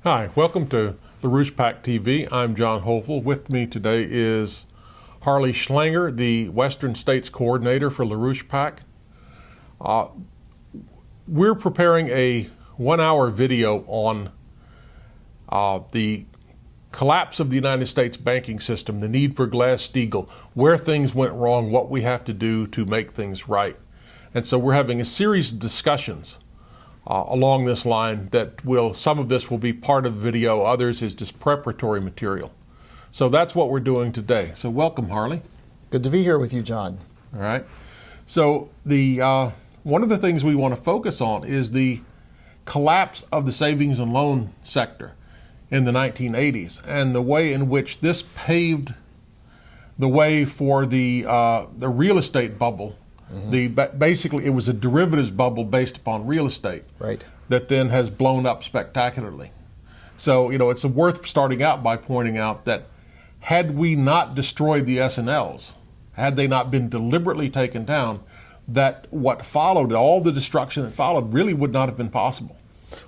Hi, welcome to LaRouche Pack TV. I'm John Hopeful. With me today is Harley Schlanger, the Western States Coordinator for LaRouche Pack. We're preparing a 1-hour video on the collapse of the United States banking system, the need for Glass-Steagall, where things went wrong, what we have to do to make things right. And so we're having a series of discussions along this line that some of this will be part of the video, others is just preparatory material. So that's what we're doing today. So welcome, Harley. Good to be here with you, John. All right. So one of the things we want to focus on is the collapse of the savings and loan sector in the 1980s and the way in which this paved the way for the real estate bubble. Basically, it was a derivatives bubble based upon real estate, right, that then has blown up spectacularly. So, it's worth starting out by pointing out that had we not destroyed the S&Ls, had they not been deliberately taken down, that what followed, all the destruction that followed, really would not have been possible.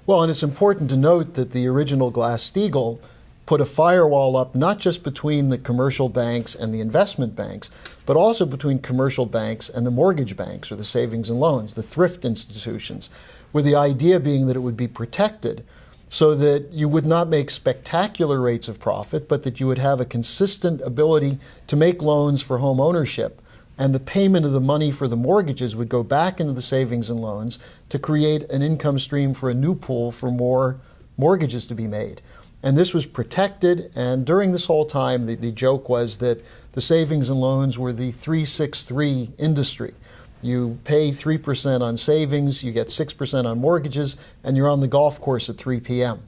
Well, and it's important to note that the original Glass-Steagall put a firewall up not just between the commercial banks and the investment banks, but also between commercial banks and the mortgage banks or the savings and loans, the thrift institutions, with the idea being that it would be protected so that you would not make spectacular rates of profit, but that you would have a consistent ability to make loans for home ownership. And the payment of the money for the mortgages would go back into the savings and loans to create an income stream for a new pool for more mortgages to be made. And this was protected, and during this whole time, the joke was that the savings and loans were the 3-6-3 industry. You pay 3% on savings, you get 6% on mortgages, and you're on the golf course at 3 p.m.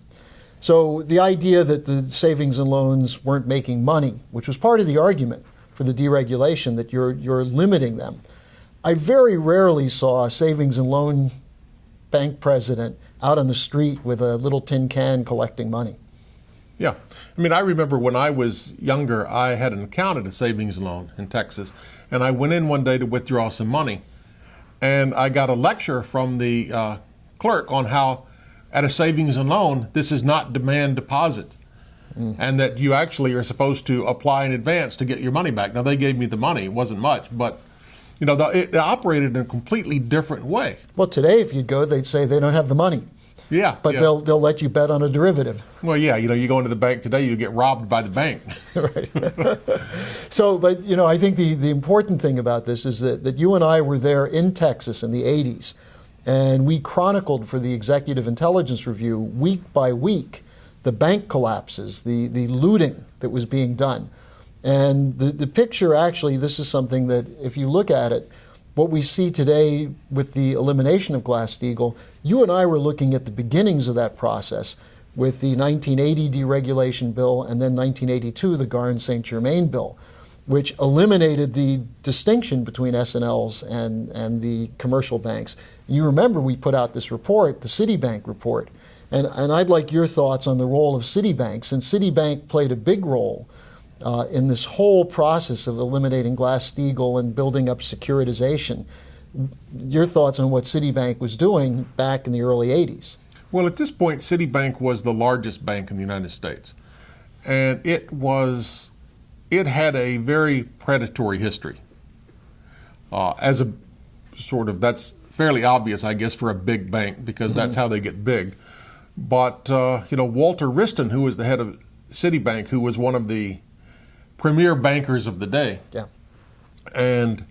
So the idea that the savings and loans weren't making money, which was part of the argument for the deregulation, that you're limiting them. I very rarely saw a savings and loan bank president out on the street with a little tin can collecting money. Yeah. I remember when I was younger, I had an account at a savings loan in Texas, and I went in one day to withdraw some money, and I got a lecture from the clerk on how at a savings and loan, this is not demand deposit, and that you actually are supposed to apply in advance to get your money back. Now, they gave me the money. It wasn't much, but they operated in a completely different way. Well, today, if you go, they'd say they don't have the money. Yeah, but yeah. They'll let you bet on a derivative. Well, yeah, you go into the bank today, you get robbed by the bank. Right. So, but I think the important thing about this is that you and I were there in Texas in the 80s, and we chronicled for the Executive Intelligence Review week by week the bank collapses, the looting that was being done. And the picture, actually, this is something that if you look at it, what we see today with the elimination of Glass-Steagall, you and I were looking at the beginnings of that process with the 1980 deregulation bill and then 1982, the Garn-St. Germain bill, which eliminated the distinction between S&Ls and the commercial banks. You remember we put out this report, the Citibank report, and I'd like your thoughts on the role of Citibank, since Citibank played a big role in this whole process of eliminating Glass-Steagall and building up securitization. Your thoughts on what Citibank was doing back in the early 80s? Well, at this point, Citibank was the largest bank in the United States. And it had a very predatory history. That's fairly obvious, I guess, for a big bank, because that's how they get big. But, Walter Wriston, who was the head of Citibank, who was one of the premier bankers of the day. Yeah. And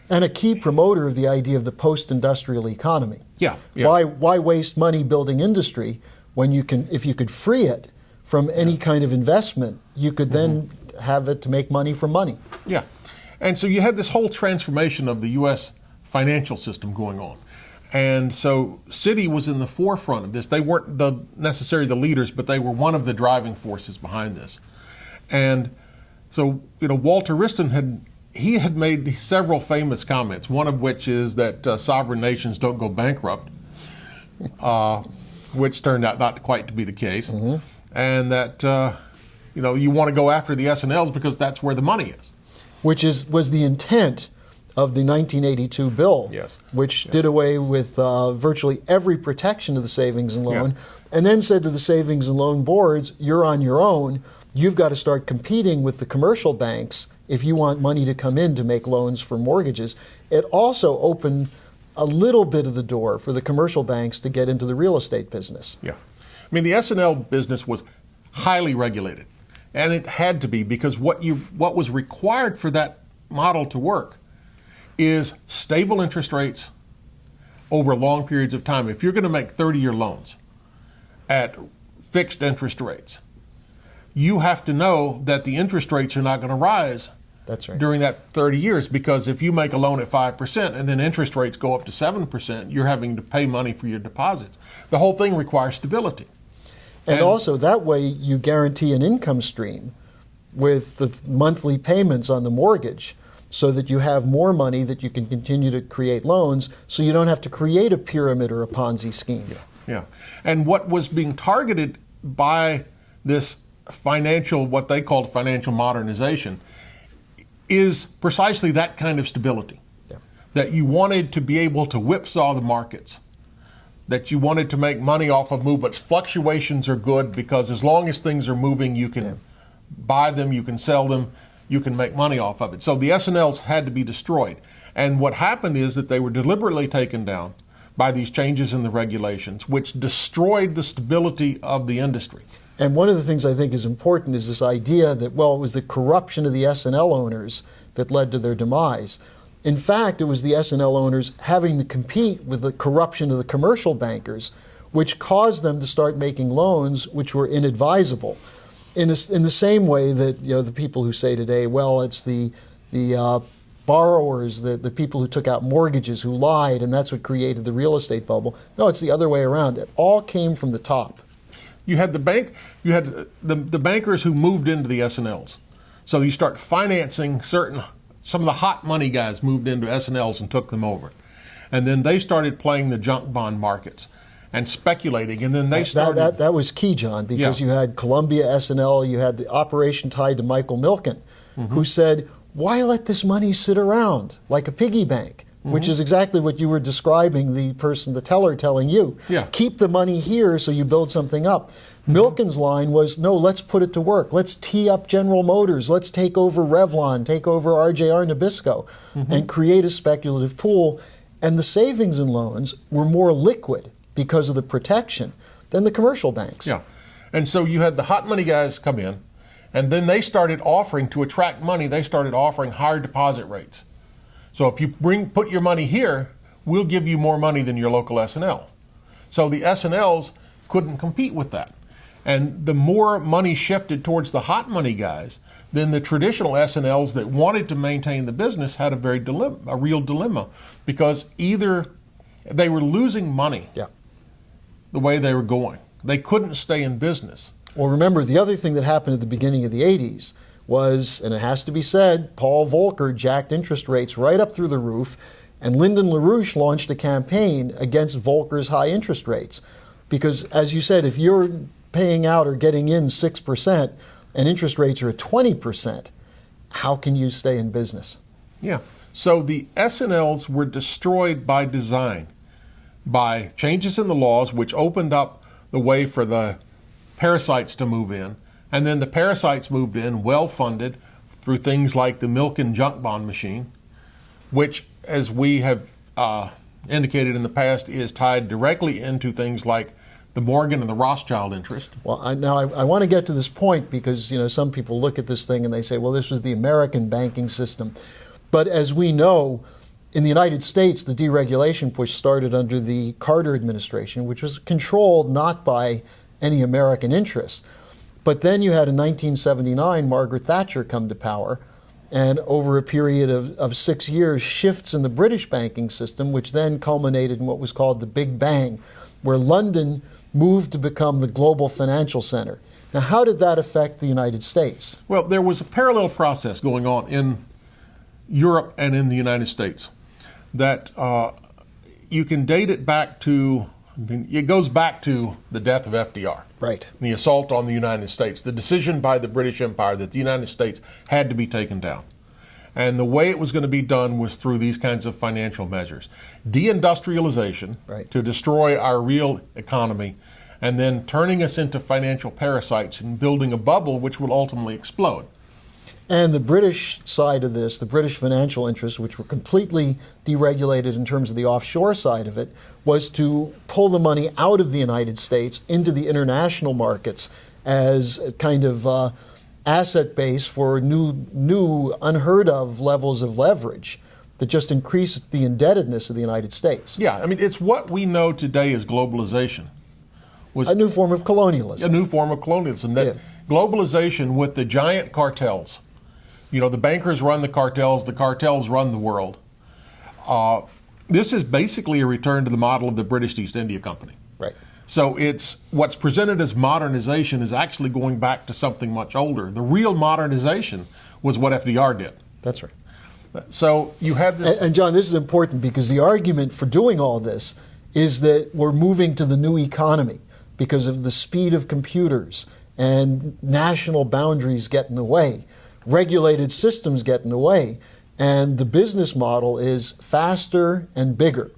a key promoter of the idea of the post-industrial economy. Yeah. Why waste money building industry when if you could free it from any kind of investment, you could then have it to make money from money. Yeah. And so you had this whole transformation of the U.S. financial system going on. And so Citi was in the forefront of this. They weren't necessarily the leaders, but they were one of the driving forces behind this. And so, Walter Wriston had made several famous comments, one of which is that sovereign nations don't go bankrupt, which turned out not quite to be the case, and that, you want to go after the S&Ls because that's where the money is. Which was the intent of the 1982 bill, Yes. which did away with virtually every protection of the savings and loan, and then said to the savings and loan boards, you're on your own. You've got to start competing with the commercial banks if you want money to come in to make loans for mortgages. It also opened a little bit of the door for the commercial banks to get into the real estate business. Yeah. I mean, the S&L business was highly regulated, and it had to be, because what was required for that model to work is stable interest rates over long periods of time. If you're going to make 30-year loans at fixed interest rates, you have to know that the interest rates are not going to rise during that 30 years, because if you make a loan at 5% and then interest rates go up to 7%, you're having to pay money for your deposits. The whole thing requires stability. And also, that way you guarantee an income stream with the monthly payments on the mortgage, so that you have more money that you can continue to create loans, so you don't have to create a pyramid or a Ponzi scheme. Yeah. And what was being targeted by this what they called financial modernization, is precisely that kind of stability. Yeah. That you wanted to be able to whipsaw the markets, that you wanted to make money off of movements. Fluctuations are good, because as long as things are moving, you can buy them, you can sell them, you can make money off of it. So the S&Ls had to be destroyed. And what happened is that they were deliberately taken down by these changes in the regulations, which destroyed the stability of the industry. And one of the things I think is important is this idea that, well, it was the corruption of the S&L owners that led to their demise. In fact, it was the S&L owners having to compete with the corruption of the commercial bankers, which caused them to start making loans which were inadvisable. In the same way that, the people who say today, well, it's the borrowers, the people who took out mortgages, who lied, and that's what created the real estate bubble. No, it's the other way around. It all came from the top. You had the bankers who moved into the S&Ls. So you start financing some of the hot money guys moved into S&Ls and took them over. And then they started playing the junk bond markets and speculating, and then they started... That was key, John, because you had Columbia S&L, you had the operation tied to Michael Milken, who said, why let this money sit around like a piggy bank? Which is exactly what you were describing, the teller telling you. Keep the money here so you build something up. Milken's line was, no, let's put it to work. Let's tee up General Motors. Let's take over Revlon, take over RJR Nabisco, and create a speculative pool. And the savings and loans were more liquid because of the protection than the commercial banks. Yeah. And so you had the hot money guys come in, and then they started offering, to attract money, they started offering higher deposit rates. So if you put your money here, we'll give you more money than your local S&L. So the S&Ls couldn't compete with that. And the more money shifted towards the hot money guys, then the traditional S&Ls that wanted to maintain the business had a real dilemma, because either they were losing money the way they were going. They couldn't stay in business. Well, remember, the other thing that happened at the beginning of the 80s was, and it has to be said, Paul Volcker jacked interest rates right up through the roof, and Lyndon LaRouche launched a campaign against Volcker's high interest rates. Because, as you said, if you're paying out or getting in 6% and interest rates are at 20%, how can you stay in business? Yeah. So the S&Ls were destroyed by design, by changes in the laws, which opened up the way for the parasites to move in. And then the parasites moved in, well-funded, through things like the Milken junk bond machine, which, as we have indicated in the past, is tied directly into things like the Morgan and the Rothschild interest. Well, I want to get to this point, because some people look at this thing and they say, well, this was the American banking system. But as we know, in the United States, the deregulation push started under the Carter administration, which was controlled not by any American interests. But then you had in 1979 Margaret Thatcher come to power, and over a period of 6 years, shifts in the British banking system, which then culminated in what was called the Big Bang, where London moved to become the global financial center. Now, how did that affect the United States? Well, there was a parallel process going on in Europe and in the United States that you can date it back to, it goes back to the death of FDR. Right. The assault on the United States, the decision by the British Empire that the United States had to be taken down. And the way it was going to be done was through these kinds of financial measures. Deindustrialization, right, to destroy our real economy, and then turning us into financial parasites and building a bubble which will ultimately explode. And the British side of this, the British financial interests, which were completely deregulated in terms of the offshore side of it, was to pull the money out of the United States into the international markets as a kind of asset base for new unheard of levels of leverage that just increased the indebtedness of the United States. Yeah, I mean, it's what we know today as globalization. A new form of colonialism. A new form of colonialism. That globalization with the giant cartels. You know, the bankers run the cartels run the world. This is basically a return to the model of the British East India Company. Right. So it's what's presented as modernization is actually going back to something much older. The real modernization was what FDR did. That's right. So you had this... And John, this is important because the argument for doing all this is that we're moving to the new economy because of the speed of computers and national boundaries get in the way. Regulated systems get in the way, and the business model is faster and bigger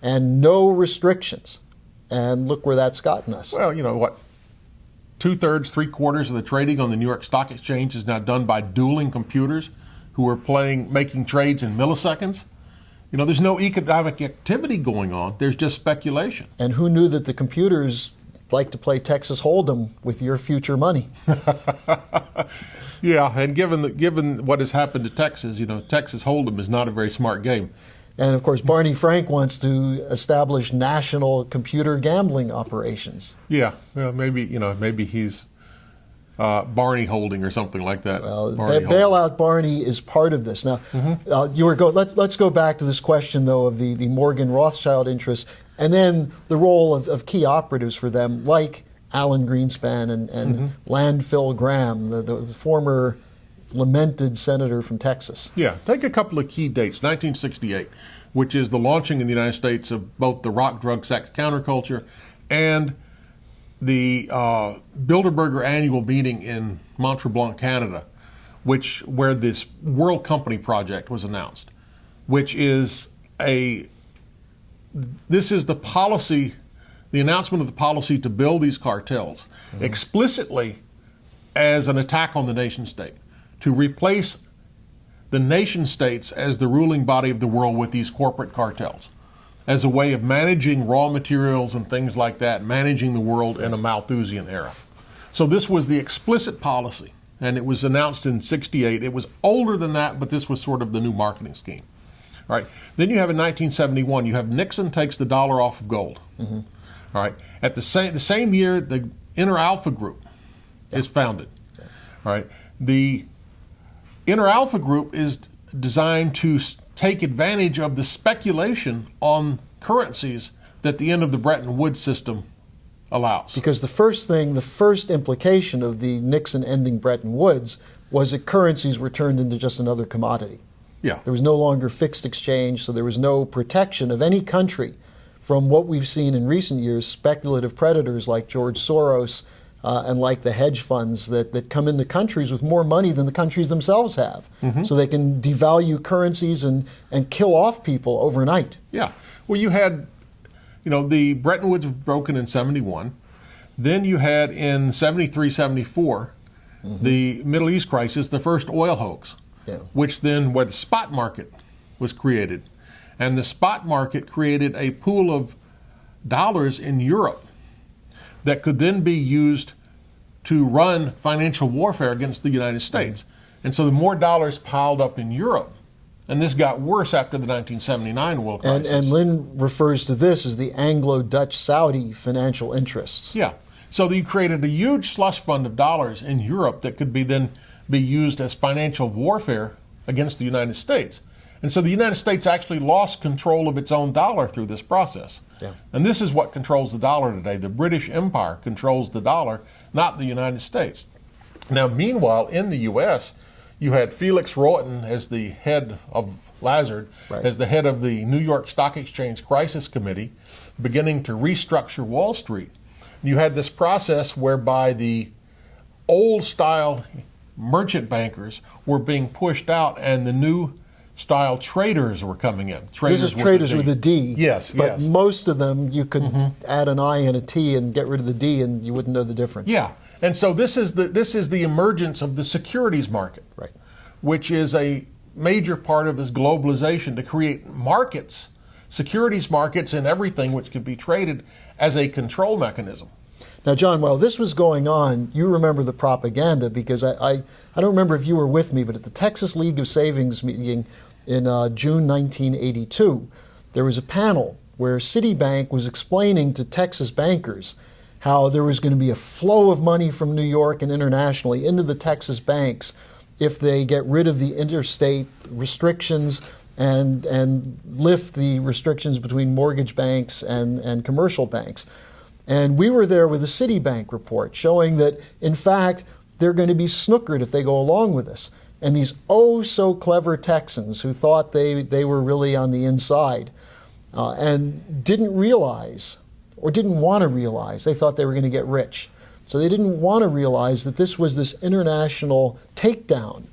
and no restrictions. And look where that's gotten us. Well, you know what? 2/3, 3/4 of the trading on the New York Stock Exchange is now done by dueling computers who are making trades in milliseconds. You know, there's no economic activity going on. There's just speculation. And who knew that the computers like to play Texas Hold'em with your future money? Yeah, and given what has happened to Texas, you know, Texas Hold'em is not a very smart game. And of course, Barney Frank wants to establish national computer gambling operations. Yeah, well, maybe he's Barney Holding or something like that. Well, bailout Barney is part of this. Now, let's go back to this question though of the Morgan Rothschild interests, and then the role of key operatives for them, like Alan Greenspan and Landfill Graham, the former lamented senator from Texas. Yeah, take a couple of key dates. 1968, which is the launching in the United States of both the rock, drug, sex counterculture and the Bilderberger annual meeting in Mont-Tremblant, Canada, where this World Company Project was announced, which is this is the policy, the announcement of the policy to build these cartels explicitly as an attack on the nation state, to replace the nation states as the ruling body of the world with these corporate cartels, as a way of managing raw materials and things like that, managing the world in a Malthusian era. So this was the explicit policy, and it was announced in 68. It was older than that, but this was sort of the new marketing scheme. All right. Then you have in 1971, you have Nixon takes the dollar off of gold. All right. At the same year, the Inner Alpha Group is founded. All right. The Inner Alpha Group is designed to take advantage of the speculation on currencies that the end of the Bretton Woods system allows. Because the first implication of the Nixon ending Bretton Woods was that currencies were turned into just another commodity. Yeah. There was no longer fixed exchange, so there was no protection of any country from what we've seen in recent years, speculative predators like George Soros and like the hedge funds that come into countries with more money than the countries themselves have. So they can devalue currencies and kill off people overnight. Yeah. Well, you had, the Bretton Woods was broken in 71. Then you had in 73, 74, the Middle East crisis, the first oil hoax, where the spot market was created. And the spot market created a pool of dollars in Europe that could then be used to run financial warfare against the United States. And so the more dollars piled up in Europe, and this got worse after the 1979 oil crisis. And Lynn refers to this as the Anglo-Dutch-Saudi financial interests. Yeah. So you created a huge slush fund of dollars in Europe that could then be used as financial warfare against the United States. And so the United States actually lost control of its own dollar through this process. Yeah. And this is what controls the dollar today. The British Empire controls the dollar, not the United States. Now, meanwhile, in the U.S., you had Felix Rohatyn as the head of Lazard, as the head of the New York Stock Exchange Crisis Committee, beginning to restructure Wall Street. You had this process whereby the old-style merchant bankers were being pushed out, and the new style traders were coming in. This is traders with a D. Yes, but yes. most of them, you could add an I and a T and get rid of the D, and you wouldn't know the difference. Yeah, and so this is the emergence of the securities market, right, which is a major part of this globalization to create markets, securities markets, and everything which can be traded as a control mechanism. Now, John, while this was going on, you remember the propaganda, because I don't remember if you were with me, but at the Texas League of Savings meeting in June 1982, there was a panel where Citibank was explaining to Texas bankers how there was going to be a flow of money from New York and internationally into the Texas banks if they get rid of the interstate restrictions and lift the restrictions between mortgage banks and commercial banks. And we were there with a Citibank report showing that, in fact, they're going to be snookered if they go along with this. And these oh-so-clever Texans who thought they were really on the inside and didn't realize, or didn't want to realize, they thought they were going to get rich. So they didn't want to realize that this was this international takedown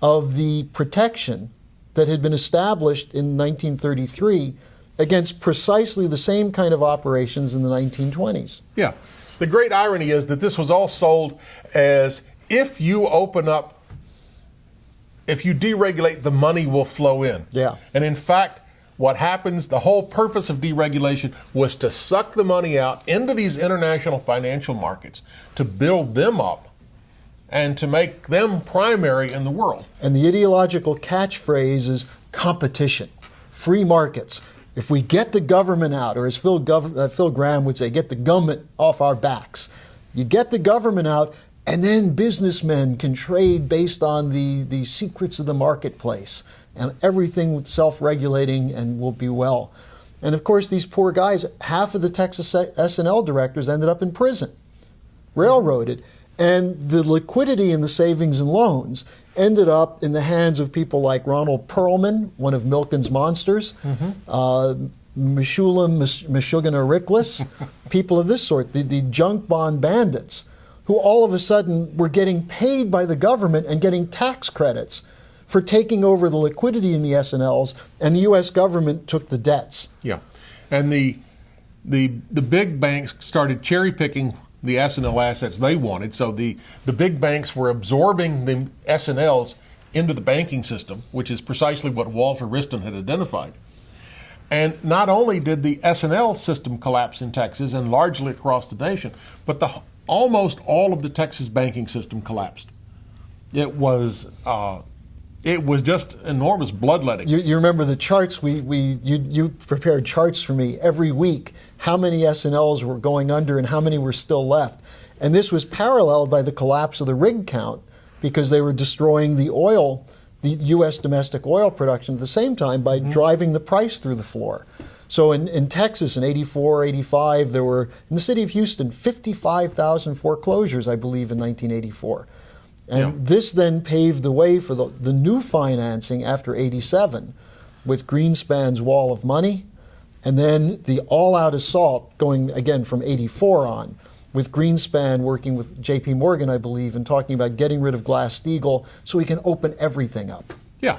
of the protection that had been established in 1933 against precisely the same kind of operations in the 1920s. Yeah. The great irony is that this was all sold as if you open up, if you deregulate, the money will flow in. Yeah. And in fact, what happens, the whole purpose of deregulation was to suck the money out into these international financial markets, to build them up, and to make them primary in the world. And the ideological catchphrase is competition, free markets. If we get the government out, or as Phil Gramm would say, get the government off our backs. You get the government out, and then businessmen can trade based on the secrets of the marketplace, and everything self-regulating and will be well. And of course, these poor guys, half of the Texas S&L directors ended up in prison, railroaded, and the liquidity in the savings and loans ended up in the hands of people like Ronald Perlman, one of Milken's monsters, Meshulam Meshuggah-Rickless, people of this sort, the junk bond bandits, who all of a sudden were getting paid by the government and getting tax credits for taking over the liquidity in the S&Ls, and the U.S. government took the debts. Yeah, and the big banks started cherry picking the S&L assets they wanted. So the big banks were absorbing the S&Ls into the banking system, which is precisely what Walter Wriston had identified. And not only did the S&L system collapse in Texas and largely across the nation, but almost all of the Texas banking system collapsed. It was just enormous bloodletting. You remember the charts? You prepared charts for me every week, how many S&Ls were going under and how many were still left. And this was paralleled by the collapse of the rig count, because they were destroying the oil, the U.S. domestic oil production at the same time by driving the price through the floor. So in Texas in 84, 85, there were, in the city of Houston, 55,000 foreclosures, I believe, in 1984. And this then paved the way for the new financing after 87 with Greenspan's wall of money, and then the all-out assault going again from 84 on, with Greenspan working with J.P. Morgan, I believe, and talking about getting rid of Glass-Steagall so we can open everything up. Yeah,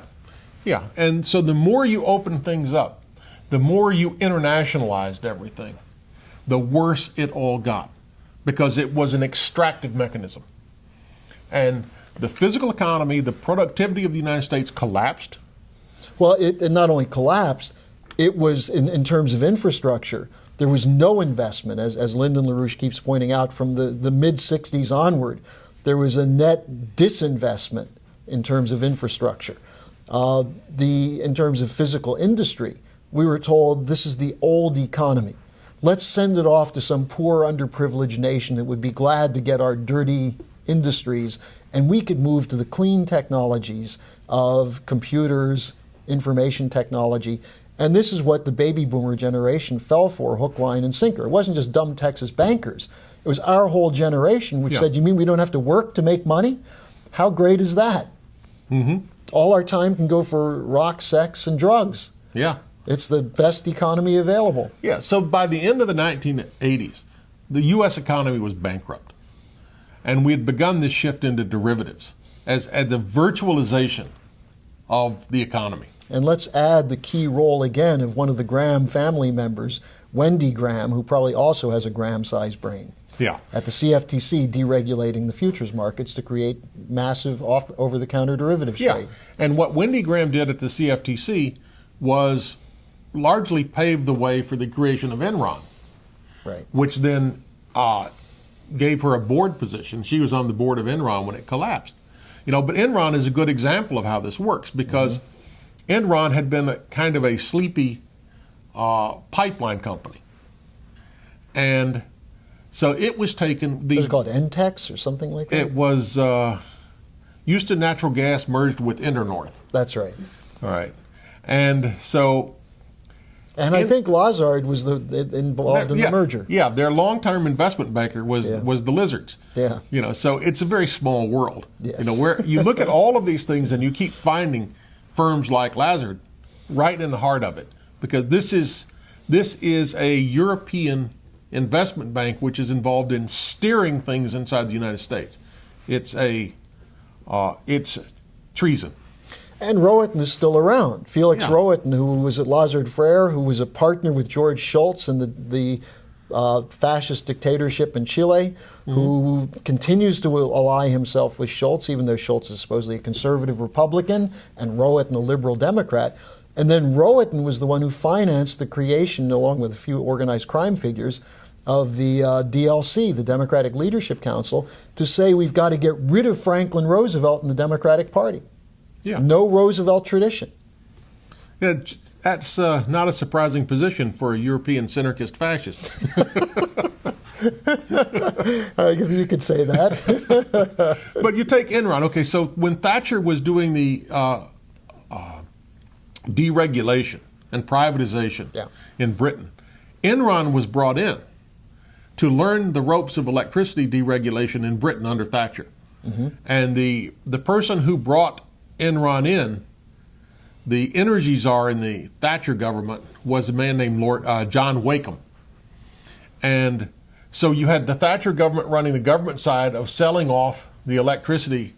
yeah. And so the more you open things up, the more you internationalized everything, the worse it all got, because it was an extractive mechanism. And the physical economy, the productivity of the United States collapsed. Well, it not only collapsed, it was, in terms of infrastructure, there was no investment, as Lyndon LaRouche keeps pointing out, from the mid-'60s onward. There was a net disinvestment in terms of infrastructure. In terms of physical industry, we were told this is the old economy. Let's send it off to some poor, underprivileged nation that would be glad to get our dirty industries, and we could move to the clean technologies of computers, information technology. And this is what the baby boomer generation fell for, hook, line, and sinker. It wasn't just dumb Texas bankers. It was our whole generation which said, you mean we don't have to work to make money? How great is that? All our time can go for rock, sex, and drugs. Yeah. It's the best economy available. Yeah, so by the end of the 1980s, the U.S. economy was bankrupt. And we had begun this shift into derivatives. as the virtualization of the economy. And let's add the key role again of one of the Graham family members, Wendy Graham, who probably also has a Graham-sized brain. Yeah. At the CFTC, deregulating the futures markets to create massive over-the-counter derivatives trade. And what Wendy Graham did at the CFTC was largely pave the way for the creation of Enron, Right. which then gave her a board position. She was on the board of Enron when it collapsed. But Enron is a good example of how this works, because Enron had been kind of a sleepy pipeline company. And so it was taken... Was it called Entex or something like that? It was Houston Natural Gas merged with Internorth. That's right. All right. And so... And I think Lazard was involved in the merger. Yeah, their long-term investment banker was the Lizards. Yeah. So it's a very small world. Yes. Where you look at all of these things and you keep finding firms like Lazard right in the heart of it, because this is a European investment bank which is involved in steering things inside the United States. It's treason. And Rohatyn is still around. Felix Rohatyn, who was at Lazard Frere, who was a partner with George Shultz in the fascist dictatorship in Chile, who continues to ally himself with Shultz, even though Shultz is supposedly a conservative Republican and Rohatyn a liberal Democrat. And then Rohatyn was the one who financed the creation, along with a few organized crime figures, of the DLC, the Democratic Leadership Council, to say we've got to get rid of Franklin Roosevelt and the Democratic Party. Yeah. No Roosevelt tradition. Yeah, that's not a surprising position for a European synarchist fascist. You could say that. But you take Enron. Okay, so when Thatcher was doing the deregulation and privatization in Britain, Enron was brought in to learn the ropes of electricity deregulation in Britain under Thatcher. And the person who brought Enron in, the energy czar in the Thatcher government, was a man named John Wakeham. And so you had the Thatcher government running the government side of selling off the electricity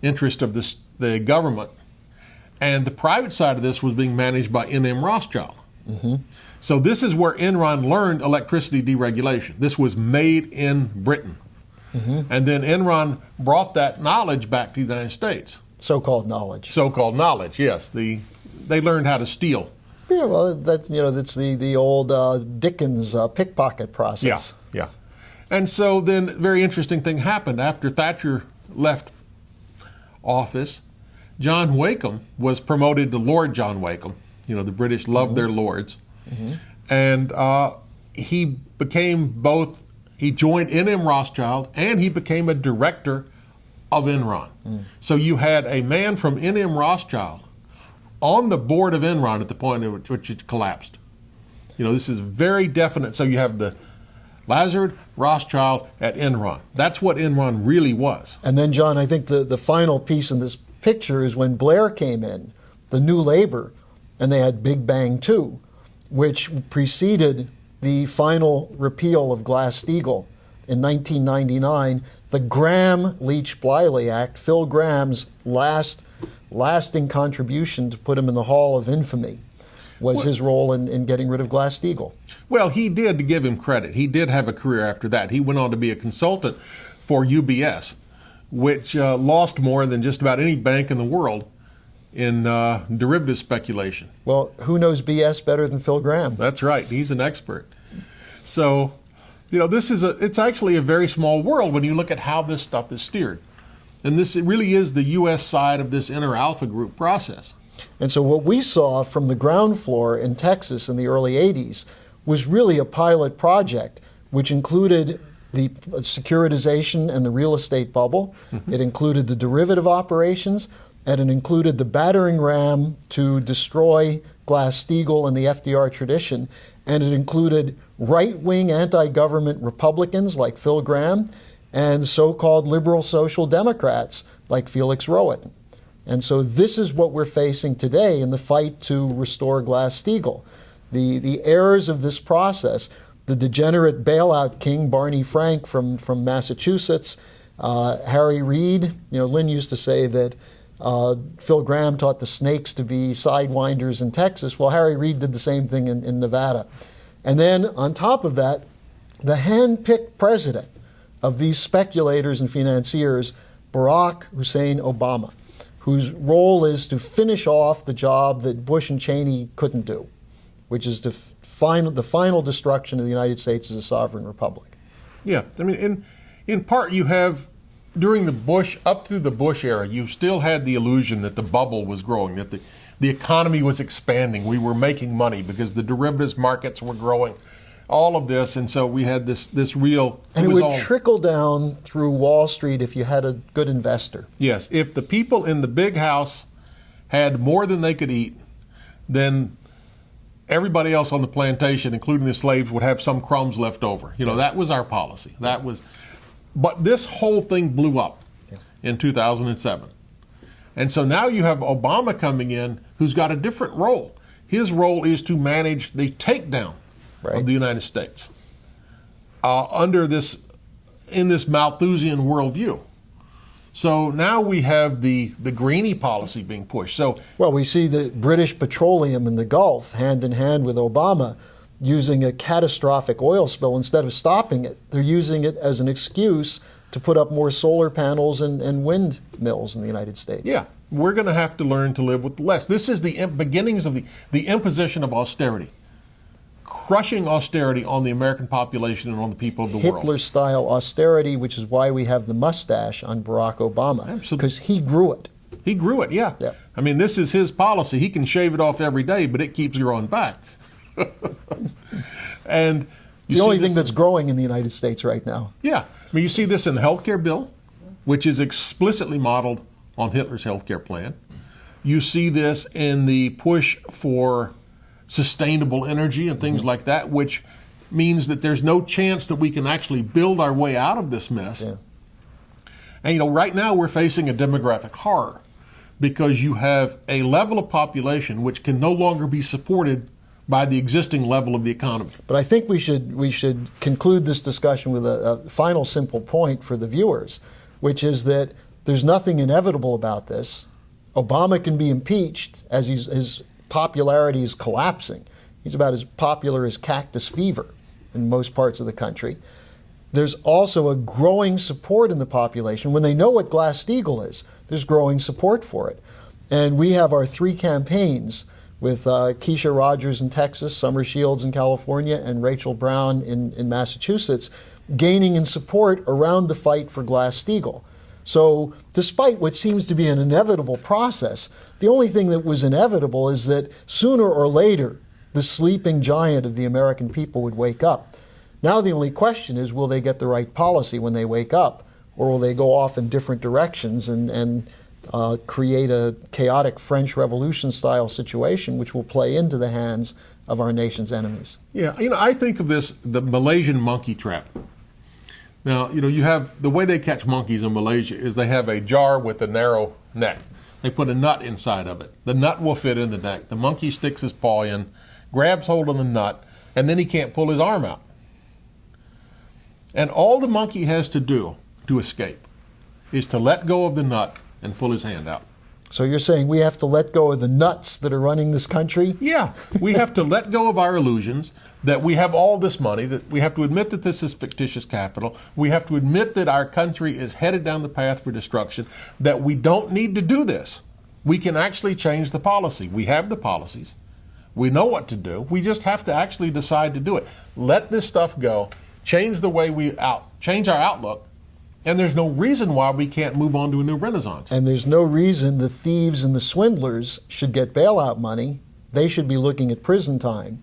interest of the government, and the private side of this was being managed by N.M. Rothschild. So this is where Enron learned electricity deregulation. This was made in Britain. And then Enron brought that knowledge back to the United States. So-called knowledge. So-called knowledge, yes. They learned how to steal. Yeah, well, that's the old Dickens pickpocket process. Yeah. And so then a very interesting thing happened. After Thatcher left office, John Wakeham was promoted to Lord John Wakeham. The British loved their lords. And he became he joined N.M. Rothschild, and he became a director of Enron. So you had a man from N.M. Rothschild on the board of Enron at the point at which it collapsed. This is very definite. So you have the Lazard, Rothschild at Enron. That's what Enron really was. And then, John, I think the final piece in this picture is when Blair came in, the New Labour, and they had Big Bang 2, which preceded the final repeal of Glass-Steagall in 1999, the Graham-Leach-Bliley Act, Phil Graham's lasting contribution to put him in the Hall of Infamy, was his role in getting rid of Glass-Steagall. Well, he did, to give him credit. He did have a career after that. He went on to be a consultant for UBS, which lost more than just about any bank in the world in derivative speculation. Well, who knows BS better than Phil Graham? That's right. He's an expert. So, it's actually a very small world when you look at how this stuff is steered. And this really is the U.S. side of this inner alpha group process. And so what we saw from the ground floor in Texas in the early 80s was really a pilot project, which included the securitization and the real estate bubble. It included the derivative operations, and it included the battering ram to destroy Glass-Steagall and the FDR tradition, and it included right-wing anti-government Republicans like Phil Graham and so-called liberal social democrats like Felix Rohatyn. And so this is what we're facing today in the fight to restore Glass-Steagall. The heirs of this process, the degenerate bailout king Barney Frank from Massachusetts, Harry Reid, Lynn used to say that Phil Gramm taught the snakes to be sidewinders in Texas. Well, Harry Reid did the same thing in Nevada. And then on top of that, the hand-picked president of these speculators and financiers, Barack Hussein Obama, whose role is to finish off the job that Bush and Cheney couldn't do, which is the final destruction of the United States as a sovereign republic. Yeah, I mean, in part you have, during the Bush, up through the Bush era, you still had the illusion that the bubble was growing, that the economy was expanding, we were making money because the derivatives markets were growing, all of this, and so we had this real... And it would trickle down through Wall Street if you had a good investor. Yes, if the people in the big house had more than they could eat, then everybody else on the plantation, including the slaves, would have some crumbs left over. That was our policy. But this whole thing blew up in 2007. And so now you have Obama coming in who's got a different role. His role is to manage the takedown of the United States in this Malthusian worldview. So now we have the greenie policy being pushed. Well, we see the British Petroleum in the Gulf hand in hand with Obama using a catastrophic oil spill. Instead of stopping it, they're using it as an excuse to put up more solar panels and windmills in the United States. Yeah, we're going to have to learn to live with less. This is the beginnings of the imposition of austerity. Crushing austerity on the American population and on the people of the world. Hitler-style austerity, which is why we have the mustache on Barack Obama. Absolutely. Because he grew it. He grew it, yeah. I mean, this is his policy. He can shave it off every day, but it keeps growing back. And it's the only thing that's growing in the United States right now. Yeah. I mean, you see this in the health care bill, which is explicitly modeled on Hitler's health care plan. You see this in the push for sustainable energy and things like that, which means that there's no chance that we can actually build our way out of this mess. Yeah. And right now we're facing a demographic horror because you have a level of population which can no longer be supported by the existing level of the economy. But I think we should conclude this discussion with a final simple point for the viewers, which is that there's nothing inevitable about this. Obama can be impeached as his popularity is collapsing. He's about as popular as cactus fever in most parts of the country. There's also a growing support in the population. When they know what Glass-Steagall is, there's growing support for it. And we have our 3 campaigns with Keisha Rogers in Texas, Summer Shields in California, and Rachel Brown in Massachusetts, gaining in support around the fight for Glass-Steagall. So despite what seems to be an inevitable process, the only thing that was inevitable is that sooner or later, the sleeping giant of the American people would wake up. Now the only question is, will they get the right policy when they wake up, or will they go off in different directions and create a chaotic French Revolution-style situation which will play into the hands of our nation's enemies? Yeah, I think of this, the Malaysian monkey trap. Now, you have, the way they catch monkeys in Malaysia is they have a jar with a narrow neck. They put a nut inside of it. The nut will fit in the neck. The monkey sticks his paw in, grabs hold of the nut, and then he can't pull his arm out. And all the monkey has to do to escape is to let go of the nut and pull his hand out. So you're saying we have to let go of the nuts that are running this country? Yeah, we have to let go of our illusions that we have all this money, that we have to admit that this is fictitious capital. We have to admit that our country is headed down the path for destruction, that we don't need to do this. We can actually change the policy. We have the policies. We know what to do. We just have to actually decide to do it. Let this stuff go, change the way change our outlook, and there's no reason why we can't move on to a new renaissance. And there's no reason the thieves and the swindlers should get bailout money. They should be looking at prison time.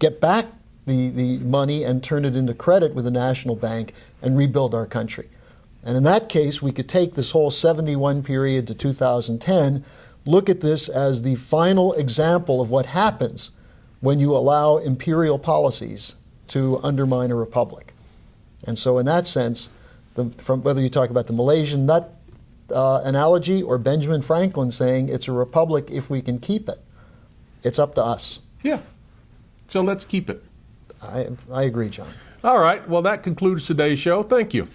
Get back the money and turn it into credit with the national bank and rebuild our country. And in that case, we could take this whole 71 period to 2010, look at this as the final example of what happens when you allow imperial policies to undermine a republic. And so in that sense, from whether you talk about the Malaysian nut analogy or Benjamin Franklin saying it's a republic if we can keep it, it's up to us. Yeah. So let's keep it. I agree, John. All right. Well, that concludes today's show. Thank you.